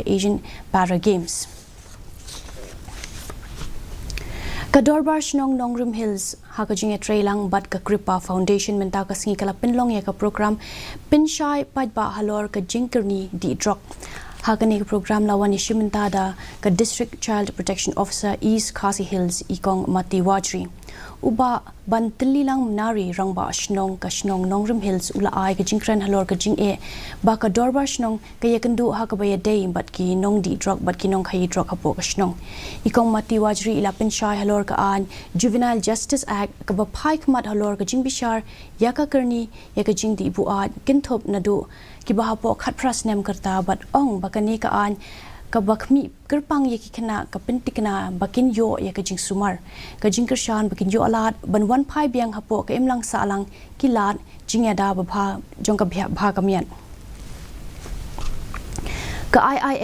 Asian Para Games. Ka Dorbar Shnong Nongrim Hills hakajing trailang bat ka Kripa Foundation menta ka singi kala Pynlong ya ka Prokram Paidbah Halor ka Jingkyrni di drop hakani ka program lawan ishimenta da ka District Child Protection Officer East KHASI Hills ikong mati wajri uba ban tililang nari rangba Shnong ka Shnong Nongrim Hills ula ai ka Jingkyrni Halor ka jing e ba ka Dorbar Shnong ka yakandu hakabaya day bat ki nong di drop bat ki nong khai drop hapo ka Shnong ikong mati wajri ila Pynsngewthuh Halor ka an Juvenile Justice Act ka ba phai khmat Halor ka jing bishar yaka karni yaka jing di buat kinthop nadu ki ba hapo khat pras nem karta bat ong bakani ka an ka bakmi kerpang yaki kena ka pentikna bakin yo ya ka jing sumar ka jing kershan bakin yo alat ban wan phai biang hapo ka imlang salang kilat jingada ba jong ka bha kamian ka